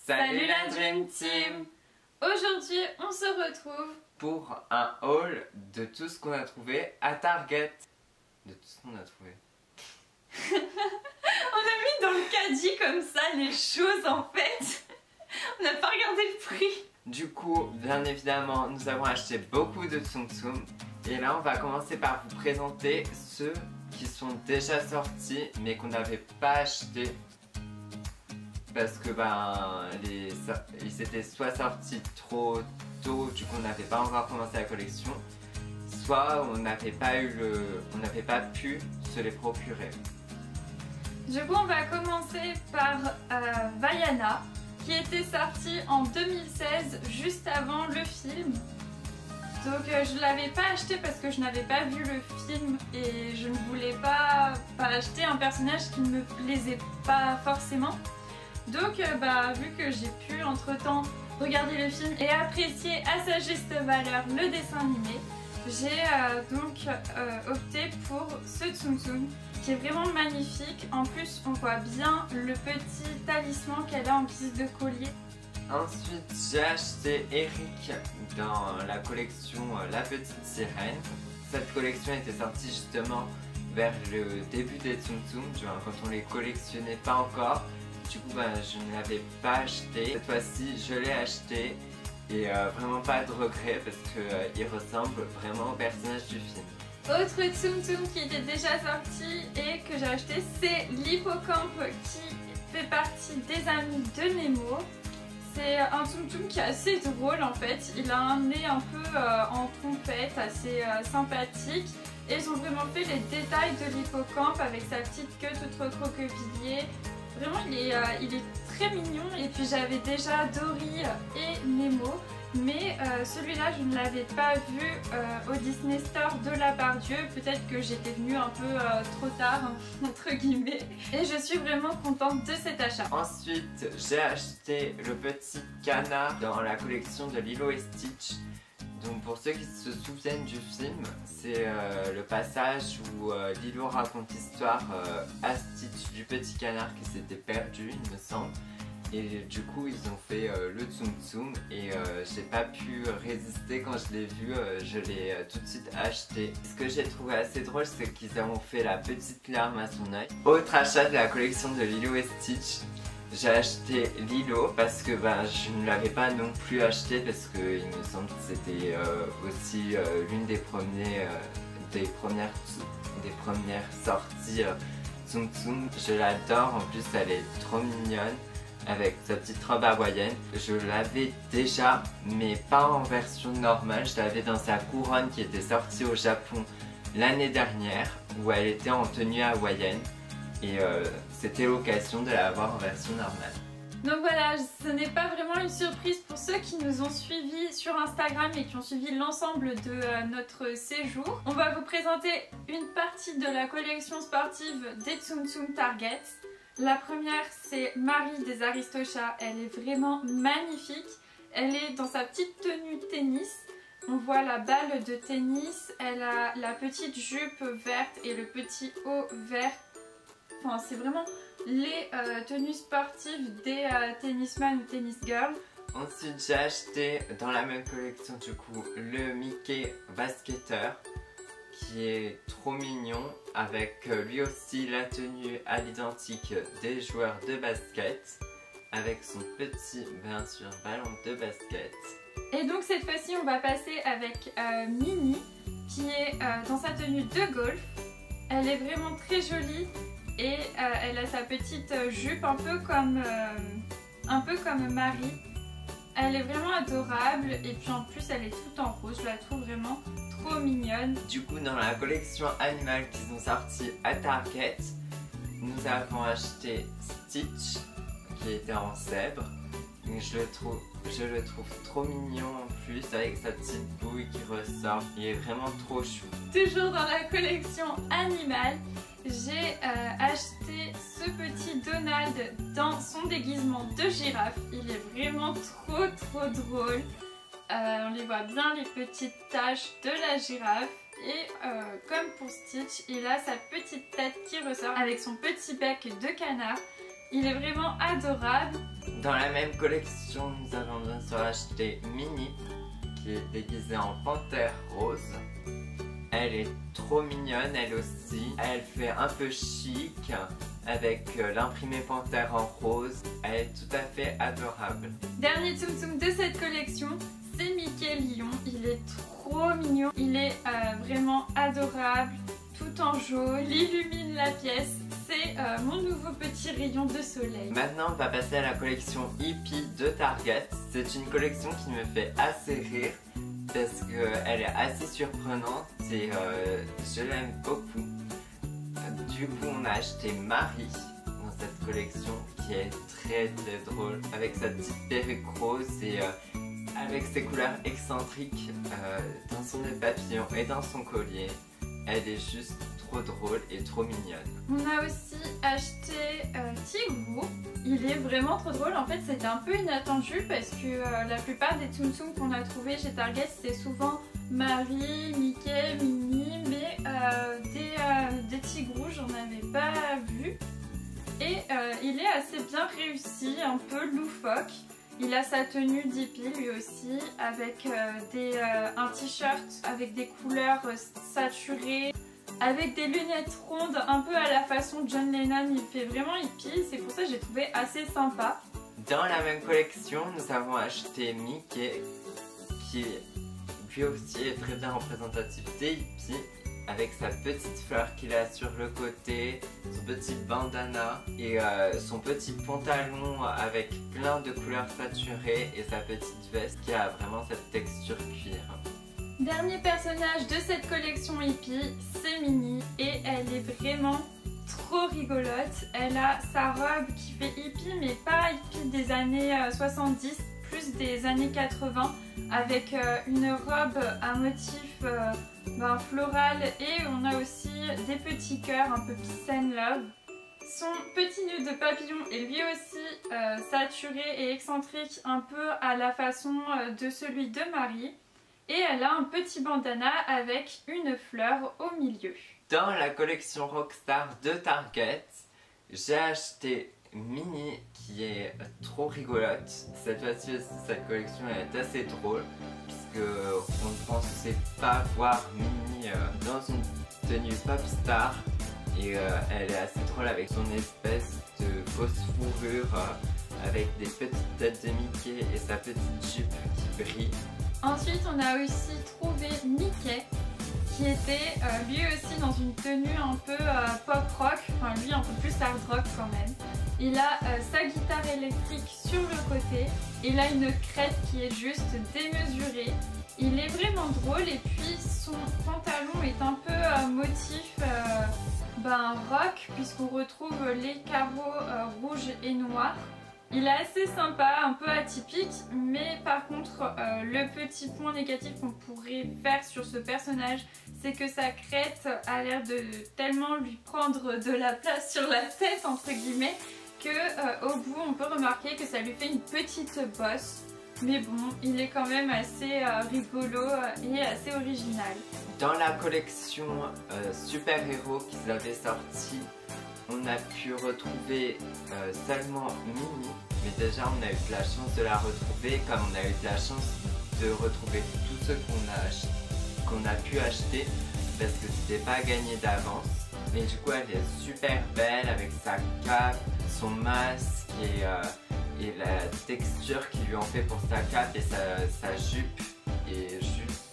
Salut la Dream Team! Aujourd'hui, on se retrouve pour un haul de tout ce qu'on a trouvé à Target. De tout ce qu'on a trouvé. On a mis dans le caddie comme ça les choses en fait. On n'a pas regardé le prix. Du coup, bien évidemment, nous avons acheté beaucoup de Tsum Tsum. Et là, on va commencer par vous présenter ceux qui sont déjà sortis mais qu'on n'avait pas acheté. Parce que ils étaient soit sortis trop tôt, du coup on n'avait pas encore commencé la collection, soit on n'avait pas pu se les procurer. Du coup on va commencer par Vaiana, qui était sorti en 2016, juste avant le film. Donc je ne l'avais pas acheté parce que je n'avais pas vu le film et je ne voulais pas acheter un personnage qui ne me plaisait pas forcément. Donc vu que j'ai pu entre temps regarder le film et apprécier à sa juste valeur le dessin animé, j'ai opté pour ce Tsum Tsum qui est vraiment magnifique. En plus on voit bien le petit talisman qu'elle a en guise de collier. Ensuite j'ai acheté Eric dans la collection La Petite Sirène. Cette collection était sortie justement vers le début des Tsum Tsum, quand on les collectionnait pas encore. Du coup je ne l'avais pas acheté. Cette fois-ci je l'ai acheté et vraiment pas de regret parce qu'il ressemble vraiment au personnage du film. Autre Tsum Tsum qui était déjà sorti et que j'ai acheté, c'est l'hippocampe qui fait partie des amis de Nemo. C'est un Tsum Tsum qui est assez drôle en fait. Il a un nez un peu en trompette, assez sympathique. Et ils ont vraiment fait les détails de l'hippocampe avec sa petite queue toute recroquevillée. Vraiment il est très mignon. Et puis j'avais déjà Dory et Nemo, mais celui-là je ne l'avais pas vu au Disney Store de la part Dieu. Peut-être que j'étais venue un peu trop tard entre guillemets. Et je suis vraiment contente de cet achat. Ensuite j'ai acheté le petit canard dans la collection de Lilo et Stitch. Donc pour ceux qui se souviennent du film, c'est le passage où Lilo raconte l'histoire à Stitch du petit canard qui s'était perdu, il me semble. Et du coup ils ont fait le Tsum Tsum et j'ai pas pu résister quand je l'ai vu, je l'ai tout de suite acheté. Ce que j'ai trouvé assez drôle, c'est qu'ils ont fait la petite larme à son œil. Autre achat de la collection de Lilo et Stitch. J'ai acheté Lilo parce que je ne l'avais pas non plus acheté parce que il me semble que c'était aussi l'une des premières sorties Tsum Tsum. Je l'adore, en plus elle est trop mignonne avec sa petite robe hawaïenne. Je l'avais déjà mais pas en version normale, je l'avais dans sa couronne qui était sortie au Japon l'année dernière où elle était en tenue hawaïenne. Et c'était l'occasion de l'avoir en version normale. Donc voilà, ce n'est pas vraiment une surprise pour ceux qui nous ont suivis sur Instagram et qui ont suivi l'ensemble de notre séjour. On va vous présenter une partie de la collection sportive des Tsum Tsum Target. La première, c'est Marie des Aristochats. Elle est vraiment magnifique. Elle est dans sa petite tenue tennis. On voit la balle de tennis. Elle a la petite jupe verte et le petit haut vert. Enfin, c'est vraiment les tenues sportives des tennisman ou tennis girls. Ensuite j'ai acheté dans la même collection du coup le Mickey basketteur qui est trop mignon avec lui aussi la tenue à l'identique des joueurs de basket avec son petit bien sûr ballon de basket. Et donc cette fois-ci on va passer avec Minnie qui est dans sa tenue de golf. Elle est vraiment très jolie. Et elle a sa petite jupe un peu comme Marie. Elle est vraiment adorable et puis en plus elle est toute en rose, je la trouve vraiment trop mignonne. Du coup dans la collection animale qu'ils ont sorti à Target, nous avons acheté Stitch qui était en zèbre. Je le trouve trop mignon en plus avec sa petite bouille qui ressort, il est vraiment trop chou. Toujours dans la collection animale, j'ai acheté ce petit Donald dans son déguisement de girafe. Il est vraiment trop drôle. On les voit bien les petites taches de la girafe. Et comme pour Stitch, il a sa petite tête qui ressort avec son petit bec de canard. Il est vraiment adorable. Dans la même collection, nous avons bien sûr acheté Minnie, qui est déguisée en panthère rose. Elle est trop mignonne, elle aussi. Elle fait un peu chic, avec l'imprimé panthère en rose. Elle est tout à fait adorable. Dernier Tsum Tsum de cette collection, c'est Mickey Lion. Il est trop mignon. Il est vraiment adorable, tout en jaune. Il illumine la pièce. C'est mon nouveau petit rayon de soleil. Maintenant, on va passer à la collection Hippie de Target. C'est une collection qui me fait assez rire parce qu'elle est assez surprenante et je l'aime beaucoup. Du coup, on a acheté Marie dans cette collection qui est très drôle avec sa petite perruque rose et avec ses couleurs excentriques dans son nœud papillon et dans son collier. Elle est juste trop drôle et trop mignonne. On a aussi acheté Tigrou. Il est vraiment trop drôle. En fait, c'était un peu inattendu parce que la plupart des Tsum Tsum qu'on a trouvés chez Target, c'était souvent Marie, Mickey, Minnie, mais des Tigrou, j'en avais pas vu. Et il est assez bien réussi, un peu loufoque. Il a sa tenue d'hippie lui aussi, avec un t-shirt avec des couleurs saturées, avec des lunettes rondes, un peu à la façon de John Lennon. Il fait vraiment hippie, c'est pour ça que j'ai trouvé assez sympa. Dans la même collection, nous avons acheté Mickey, qui lui aussi est très bien représentatif des hippies, avec sa petite fleur qu'il a sur le côté, son petit bandana et son petit pantalon avec plein de couleurs saturées et sa petite veste qui a vraiment cette texture cuir. Dernier personnage de cette collection hippie, c'est Minnie et elle est vraiment trop rigolote. Elle a sa robe qui fait hippie mais pas hippie des années 70, plus des années 80, avec une robe à motif floral et on a aussi des petits cœurs un peu peace and love. Son petit nœud de papillon est lui aussi saturé et excentrique, un peu à la façon de celui de Marie. Et elle a un petit bandana avec une fleur au milieu. Dans la collection Rockstar de Target, j'ai acheté Minnie qui est trop rigolote. Cette fois-ci aussi, cette collection est assez drôle puisque on ne pensait pas voir Minnie dans une tenue pop star et elle est assez drôle avec son espèce de fausse fourrure avec des petites têtes de Mickey et sa petite jupe qui brille. Ensuite, on a aussi trouvé Mickey qui était lui aussi dans une tenue un peu pop rock, enfin lui un peu plus hard rock quand même. Il a sa guitare électrique sur le côté, il a une crête qui est juste démesurée. Il est vraiment drôle et puis son pantalon est un peu motif rock puisqu'on retrouve les carreaux rouges et noirs. Il est assez sympa, un peu atypique, mais par contre le petit point négatif qu'on pourrait faire sur ce personnage, c'est que sa crête a l'air de tellement lui prendre de la place sur la tête entre guillemets que au bout on peut remarquer que ça lui fait une petite bosse. Mais bon, il est quand même assez rigolo et assez original. Dans la collection Super Héros qu'ils avaient sorti, on a pu retrouver seulement Minnie, mais déjà on a eu de la chance de la retrouver, comme on a eu de la chance de retrouver tous ceux qu'on a pu acheter, parce que c'était pas gagné d'avance. Mais du coup elle est super belle avec sa cape, son masque et la texture qu'ils lui ont fait pour sa cape et sa jupe est juste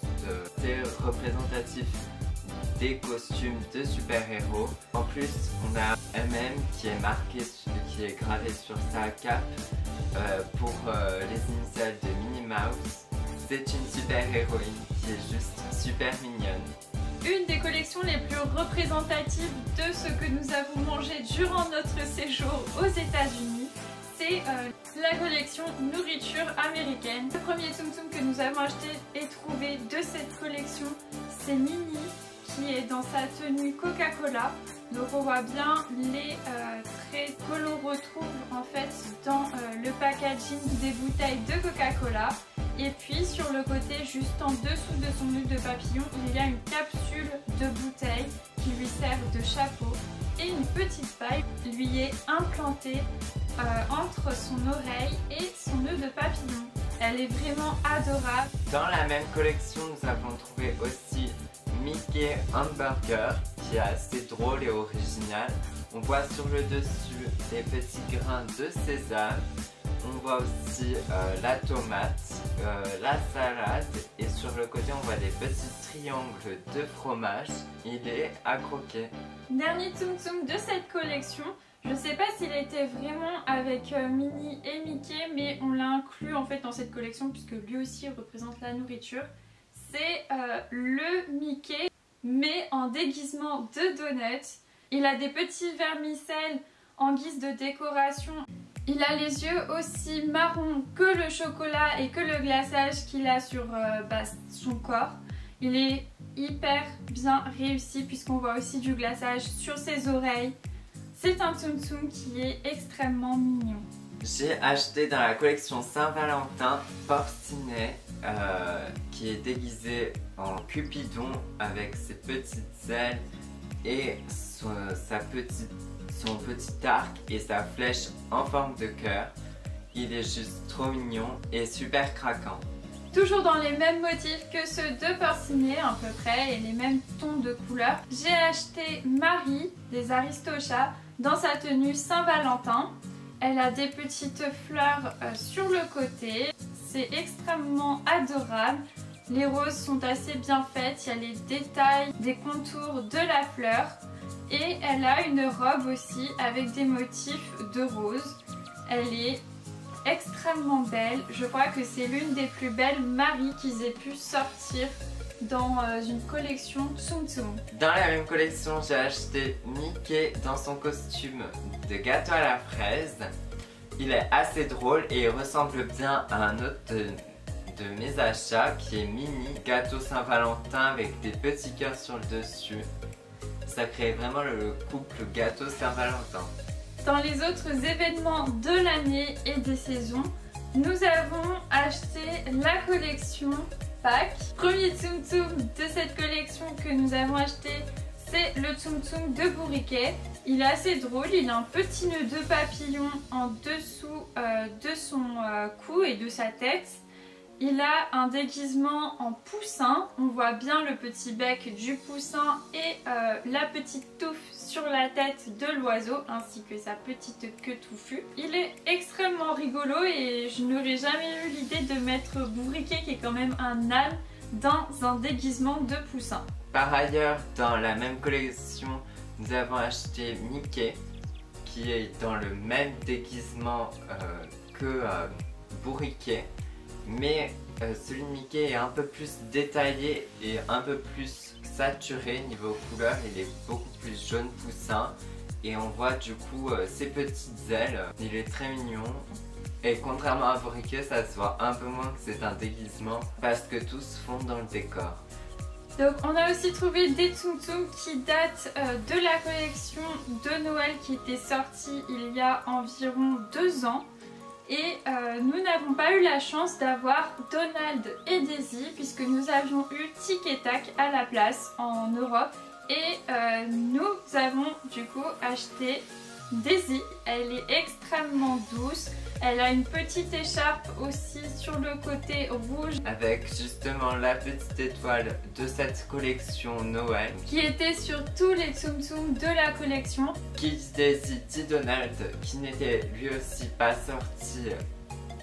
c'est représentatif des costumes de super-héros. En plus, on a MM qui est marqué, qui est gravé sur sa cape pour les initiales de Minnie Mouse. C'est une super-héroïne qui est juste super mignonne. Une des collections les plus représentatives de ce que nous avons mangé durant notre séjour aux États-Unis, c'est la collection nourriture américaine. Le premier Tsum Tsum que nous avons acheté et trouvé de cette collection, c'est Minnie, qui est dans sa tenue Coca-Cola. Donc on voit bien les traits que l'on retrouve en fait dans le packaging des bouteilles de Coca-Cola. Et puis sur le côté, juste en dessous de son nœud de papillon, il y a une capsule de bouteille qui lui sert de chapeau et une petite paille lui est implantée entre son oreille et son nœud de papillon. Elle est vraiment adorable. Dans la même collection, nous avons trouvé aussi Mickey Hamburger, qui est assez drôle et original. On voit sur le dessus des petits grains de sésame. On voit aussi la tomate, la salade, et sur le côté on voit des petits triangles de fromage. Il est à croquer. Dernier Tsum Tsum de cette collection. Je ne sais pas s'il était vraiment avec Minnie et Mickey, mais on l'a inclus en fait dans cette collection puisque lui aussi représente la nourriture. C'est le Mickey, mais en déguisement de donut. Il a des petits vermicelles en guise de décoration. Il a les yeux aussi marrons que le chocolat et que le glaçage qu'il a sur son corps. Il est hyper bien réussi puisqu'on voit aussi du glaçage sur ses oreilles. C'est un Tsum Tsum qui est extrêmement mignon. J'ai acheté dans la collection Saint-Valentin Porcinet qui est déguisé en Cupidon avec ses petites ailes et son petit arc et sa flèche en forme de cœur. Il est juste trop mignon et super craquant. Toujours dans les mêmes motifs que ceux de Porcinet à peu près et les mêmes tons de couleurs, j'ai acheté Marie des Aristochats dans sa tenue Saint-Valentin. Elle a des petites fleurs sur le côté, c'est extrêmement adorable. Les roses sont assez bien faites, il y a les détails des contours de la fleur et elle a une robe aussi avec des motifs de rose. Elle est extrêmement belle, je crois que c'est l'une des plus belles Marie qu'ils aient pu sortir dans une collection Tsum Tsum. Dans la même collection, j'ai acheté Mickey dans son costume de gâteau à la fraise. Il est assez drôle et il ressemble bien à un autre de mes achats qui est Minnie, gâteau Saint-Valentin avec des petits cœurs sur le dessus. Ça crée vraiment le couple gâteau Saint-Valentin. Dans les autres événements de l'année et des saisons, nous avons acheté la collection Pâques. Premier Tsum Tsum de cette collection que nous avons acheté, c'est le Tsum Tsum de Bourriquet. Il est assez drôle, il a un petit nœud de papillon en dessous de son cou et de sa tête. Il a un déguisement en poussin, on voit bien le petit bec du poussin et la petite touffe sur la tête de l'oiseau ainsi que sa petite queue touffue. Il est extrêmement rigolo et je n'aurais jamais eu l'idée de mettre Bourriquet, qui est quand même un âne, dans un déguisement de poussin. Par ailleurs, dans la même collection, nous avons acheté Mickey qui est dans le même déguisement que Bourriquet. Mais celui de Mickey est un peu plus détaillé et un peu plus saturé niveau couleur. Il est beaucoup plus jaune poussin et on voit du coup ses petites ailes. Il est très mignon et contrairement à Bourriquet, ça se voit un peu moins que c'est un déguisement parce que tout se fond dans le décor. Donc on a aussi trouvé des Tsum Tsum qui datent de la collection de Noël qui était sortie il y a environ 2 ans. Et nous n'avons pas eu la chance d'avoir Donald et Daisy puisque nous avions eu Tic et Tac à la place en Europe. Et nous avons du coup acheté Daisy. Elle est extrêmement douce. Elle a une petite écharpe aussi sur le côté rouge avec justement la petite étoile de cette collection Noël qui était sur tous les Tsum Tsum de la collection. Kids Daisy dit Donald qui n'était lui aussi pas sorti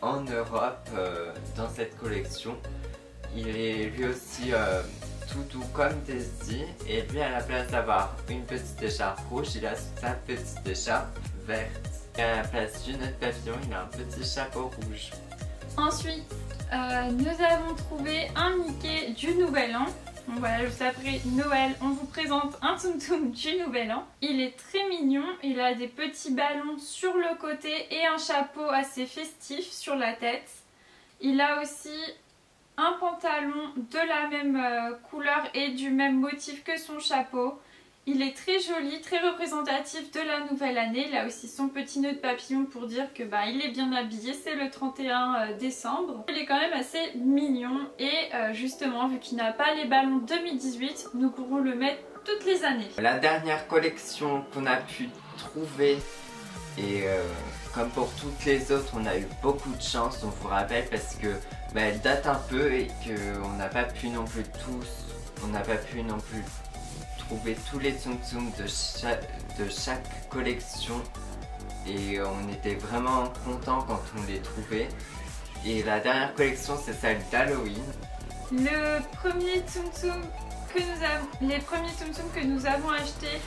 en Europe dans cette collection. Il est lui aussi tout doux comme Daisy et lui à la place d'avoir une petite écharpe rouge, il a sa petite écharpe verte. Et à la place du nœud de papillon, il a un petit chapeau rouge. Ensuite, nous avons trouvé un Mickey du Nouvel An. Donc voilà, juste après Noël, on vous présente un Tsum Tsum du Nouvel An. Il est très mignon, il a des petits ballons sur le côté et un chapeau assez festif sur la tête. Il a aussi un pantalon de la même couleur et du même motif que son chapeau. Il est très joli, très représentatif de la nouvelle année. Il a aussi son petit nœud de papillon pour dire que il est bien habillé, c'est le 31 décembre. Il est quand même assez mignon et justement vu qu'il n'a pas les ballons 2018, nous pourrons le mettre toutes les années. La dernière collection qu'on a pu trouver et comme pour toutes les autres, on a eu beaucoup de chance, on vous rappelle, parce que elle date un peu et qu'on n'a pas pu non plus trouver tous les Tsum Tsum de chaque collection, et on était vraiment contents quand on les trouvait. Et la dernière collection, c'est celle d'Halloween. Les premiers Tsum Tsum que nous avons achetés,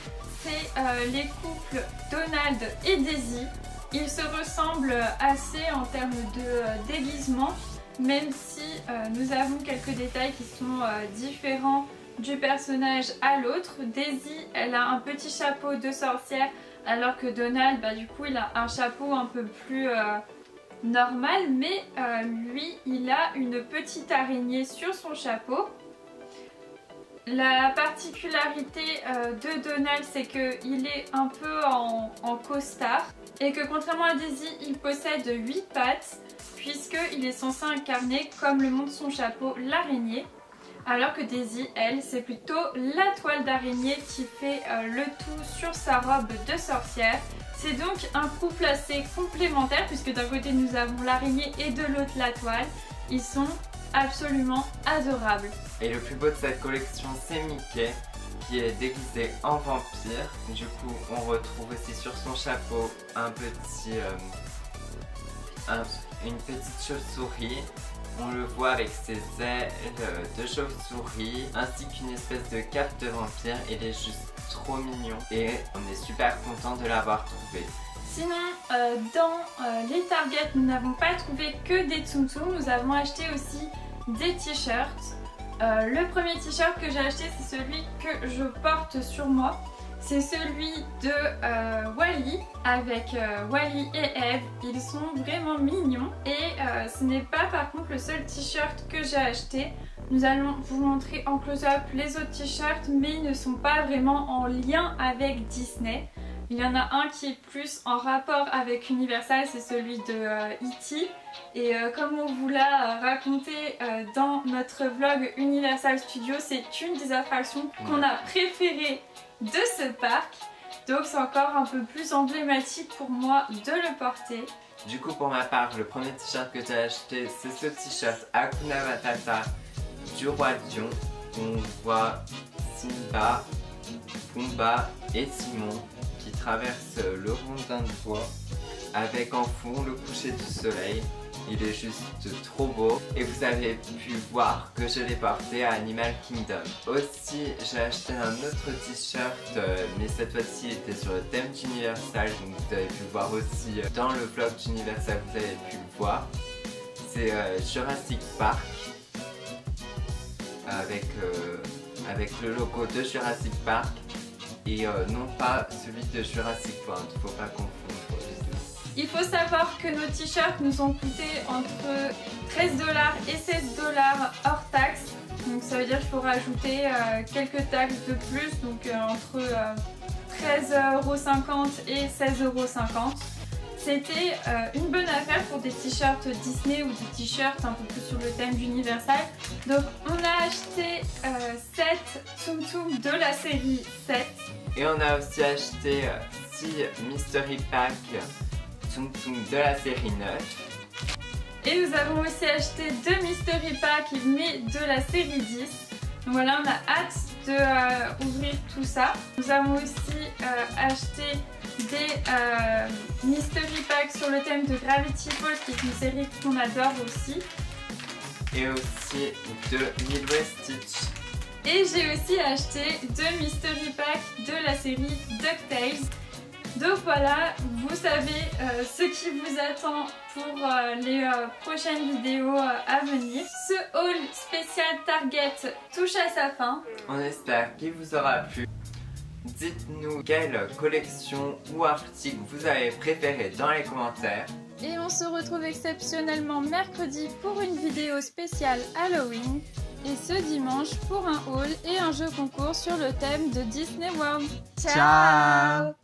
c'est les couples Donald et Daisy. Ils se ressemblent assez en termes de déguisement, même si nous avons quelques détails qui sont différents du personnage à l'autre. Daisy, elle a un petit chapeau de sorcière, alors que Donald, du coup, il a un chapeau un peu plus normal, mais lui, il a une petite araignée sur son chapeau. La particularité de Donald, c'est qu'il est un peu en costard et que contrairement à Daisy, il possède 8 pattes puisqu'il est censé incarner, comme le montre son chapeau, l'araignée. Alors que Daisy, elle, c'est plutôt la toile d'araignée qui fait le tout sur sa robe de sorcière. C'est donc un couple assez complémentaire puisque d'un côté nous avons l'araignée et de l'autre la toile. Ils sont absolument adorables. Et le plus beau de cette collection, c'est Mickey, qui est déguisé en vampire. Du coup, on retrouve aussi sur son chapeau une petite chauve-souris. On le voit avec ses ailes de chauve-souris, ainsi qu'une espèce de cape de vampire. Il est juste trop mignon et on est super content de l'avoir trouvé. Sinon, dans les Target, nous n'avons pas trouvé que des Tsum Tsum, nous avons acheté aussi des t-shirts. Le premier t-shirt que j'ai acheté, c'est celui que je porte sur moi. C'est celui de Wally, avec Wally et Eve. Ils sont vraiment mignons. Et ce n'est pas par contre le seul t-shirt que j'ai acheté. Nous allons vous montrer en close-up les autres t-shirts, mais ils ne sont pas vraiment en lien avec Disney. Il y en a un qui est plus en rapport avec Universal, c'est celui de E.T. Et comme on vous l'a raconté dans notre vlog Universal Studios, c'est une des attractions qu'on a préférées de ce parc. Donc c'est encore un peu plus emblématique pour moi de le porter. Du coup, pour ma part, le premier t-shirt que j'ai acheté, c'est ce t-shirt Hakuna Matata du Roi Lion. On voit Simba, Pumba et Timon qui traversent le rondin de bois avec en fond le coucher du soleil. Il est juste trop beau et vous avez pu voir que je l'ai porté à Animal Kingdom. Aussi, j'ai acheté un autre t-shirt, mais cette fois-ci il était sur le thème d'Universal, donc vous avez pu le voir aussi dans le vlog d'Universal, vous avez pu le voir. C'est Jurassic Park avec le logo de Jurassic Park et non pas celui de Jurassic World, faut pas confondre. Il faut savoir que nos t-shirts nous ont coûté entre 13$ et 16$ hors taxes. Donc ça veut dire qu'il faut rajouter quelques taxes de plus, donc entre 13,50€ et 16,50€. C'était une bonne affaire pour des t-shirts Disney ou des t-shirts un peu plus sur le thème d'Universal. Donc on a acheté 7 Tsum Tsum de la série 7. Et on a aussi acheté 6 Mystery Pack Tsum Tsum de la série 9. Et nous avons aussi acheté 2 Mystery Pack mais de la série 10. Donc voilà, on a hâte de ouvrir tout ça. Nous avons aussi acheté des Mystery Pack sur le thème de Gravity Falls, qui est une série qu'on adore aussi. Et aussi de Lilo et Stitch. Et j'ai aussi acheté 2 Mystery Pack de la série DuckTales. Donc voilà, vous savez ce qui vous attend pour les prochaines vidéos à venir. Ce haul spécial Target touche à sa fin. On espère qu'il vous aura plu. Dites-nous quelle collection ou article vous avez préféré dans les commentaires. Et on se retrouve exceptionnellement mercredi pour une vidéo spéciale Halloween. et ce dimanche pour un haul et un jeu concours sur le thème de Disney World. Ciao.